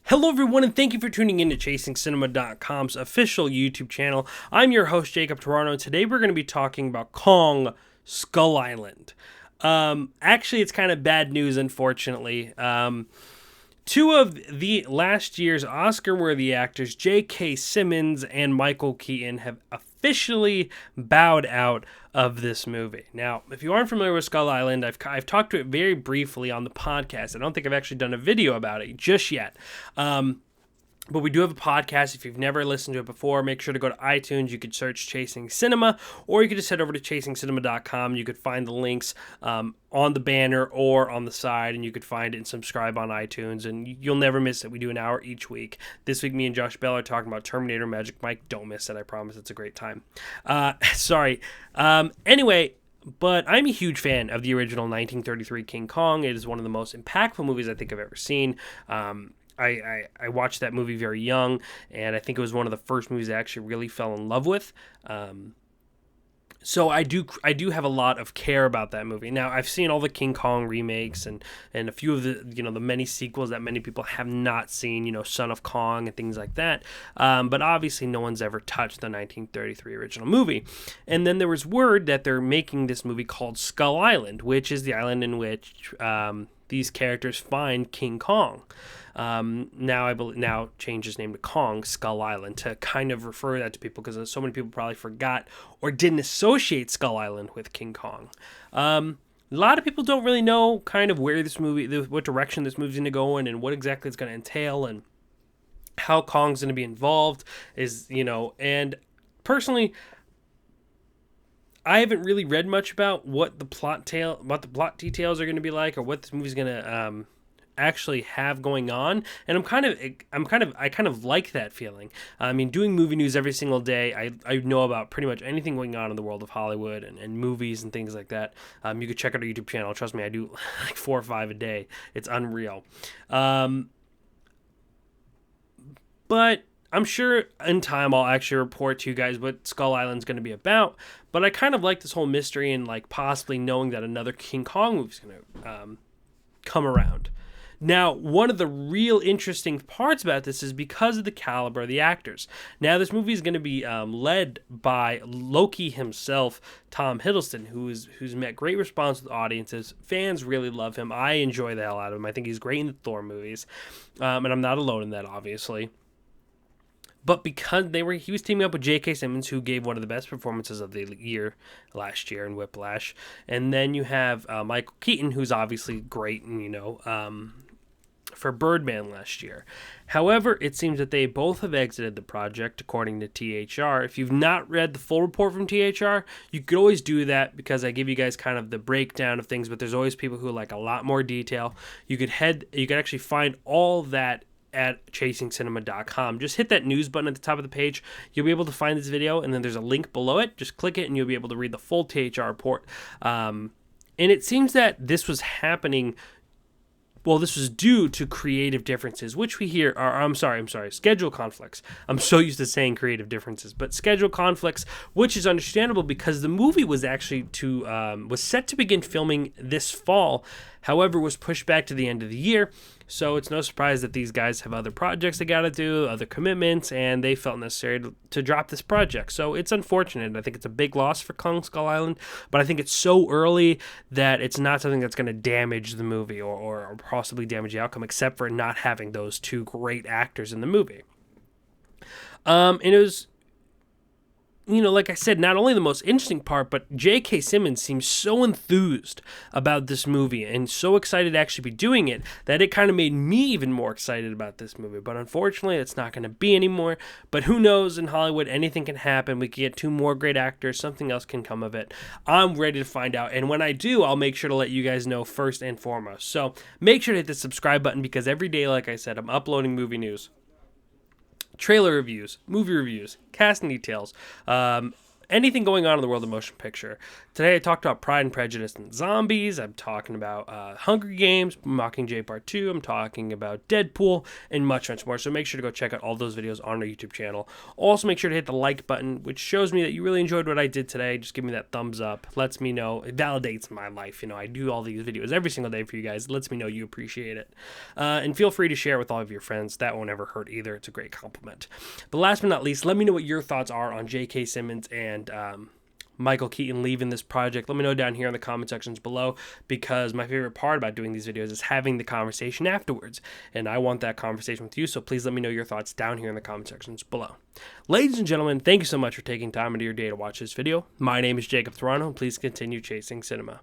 Hello, everyone, and thank you for tuning in to ChasingCinema.com's official YouTube channel. I'm your host, Jacob Toronto, and today we're going to be talking about Kong Skull Island. Actually, it's kind of bad news, unfortunately. Two of the last year's Oscar-worthy actors, J.K. Simmons and Michael Keaton, have officially bowed out of this movie. Now, if you aren't familiar with Skull Island, I've talked to it very briefly on the podcast. I don't think I've actually done a video about it just yet. But we do have a podcast. If you've never listened to it before, make sure to go to iTunes. You could search Chasing Cinema, or you could just head over to ChasingCinema.com. You could find the links on the banner or on the side, and you could find it and subscribe on iTunes, and you'll never miss it. We do an hour each week. This week, me and Josh Bell are talking about Terminator Magic Mike. Don't miss it. I promise it's a great time. Sorry. Anyway, but I'm a huge fan of the original 1933 King Kong. It is one of the most impactful movies I think I've ever seen. I watched that movie very young, and I think it was one of the first movies I actually really fell in love with. So I do have a lot of care about that movie. Now, I've seen all the King Kong remakes and a few of the the many sequels that many people have not seen, Son of Kong and things like that. But obviously no one's ever touched the 1933 original movie. And then there was word that they're making this movie called Skull Island, which is the island in which these characters find King Kong. Now change his name to Kong Skull Island to kind of refer that to people, because so many people probably forgot or didn't associate Skull Island with King Kong. A lot of people don't really know kind of where this movie, what direction this movie's going to go in, and what exactly it's going to entail, and how Kong's going to be involved. And personally, I haven't really read much about what the plot details are going to be like, or what this movie's going to actually have going on, and I kind of like that feeling. I mean, doing movie news every single day, I know about pretty much anything going on in the world of Hollywood and movies and things like that. You could check out our YouTube channel. Trust me, I do like 4 or 5 a day. It's unreal. But I'm sure in time I'll actually report to you guys what Skull Island's going to be about. But I kind of like this whole mystery and like possibly knowing that another King Kong movie's going to come around. Now, one of the real interesting parts about this is because of the caliber of the actors. Now, this movie is going to be led by Loki himself, Tom Hiddleston, who's met great response with audiences. Fans really love him. I enjoy the hell out of him. I think he's great in the Thor movies, and I'm not alone in that, obviously. But because he was teaming up with J.K. Simmons, who gave one of the best performances of the year last year in Whiplash, and then you have Michael Keaton, who's obviously great, and for Birdman last year. However, it seems that they both have exited the project, according to THR. If you've not read the full report from THR, you could always do that, because I give you guys kind of the breakdown of things, but there's always people who like a lot more detail. You could actually find all that at ChasingCinema.com. Just hit that news button at the top of the page. You'll be able to find this video, and then there's a link below it. Just click it, and you'll be able to read the full THR report. And it seems that this was happening. Well, this was due to creative differences, which we hear are, I'm sorry, schedule conflicts. I'm so used to saying creative differences, but schedule conflicts, which is understandable because the movie was actually was set to begin filming this fall. However, was pushed back to the end of the year. So it's no surprise that these guys have other projects they got to do, other commitments, and they felt necessary to drop this project. So it's unfortunate. I think it's a big loss for Kong Skull Island, but I think it's so early that it's not something that's going to damage the movie or possibly damage the outcome, except for not having those two great actors in the movie. And it was, like I said, not only the most interesting part, but J.K. Simmons seems so enthused about this movie and so excited to actually be doing it that it kind of made me even more excited about this movie. But unfortunately, it's not going to be anymore. But who knows? In Hollywood, anything can happen. We can get 2 more great actors. Something else can come of it. I'm ready to find out. And when I do, I'll make sure to let you guys know first and foremost. So make sure to hit the subscribe button, because every day, like I said, I'm uploading movie news, trailer reviews, movie reviews, casting details, anything going on in the world of motion picture. Today I talked about Pride and Prejudice and zombies. I'm talking about Hunger Games, Mockingjay Part 2. I'm talking about Deadpool and much, much more. So make sure to go check out all those videos on our YouTube channel. Also make sure to hit the like button, which shows me that you really enjoyed what I did today. Just give me that thumbs up. Lets me know. It validates my life. You know, I do all these videos every single day for you guys. It lets me know you appreciate it. And feel free to share with all of your friends. That won't ever hurt either. It's a great compliment. But last but not least, let me know what your thoughts are on J.K. Simmons and Michael Keaton leaving this project. Let me know down here in the comment sections below, because my favorite part about doing these videos is having the conversation afterwards, and I want that conversation with you, so please let me know your thoughts down here in the comment sections below. Ladies and gentlemen, thank you so much for taking time out of your day to watch this video. My name is Jacob Toronto, and please continue chasing cinema.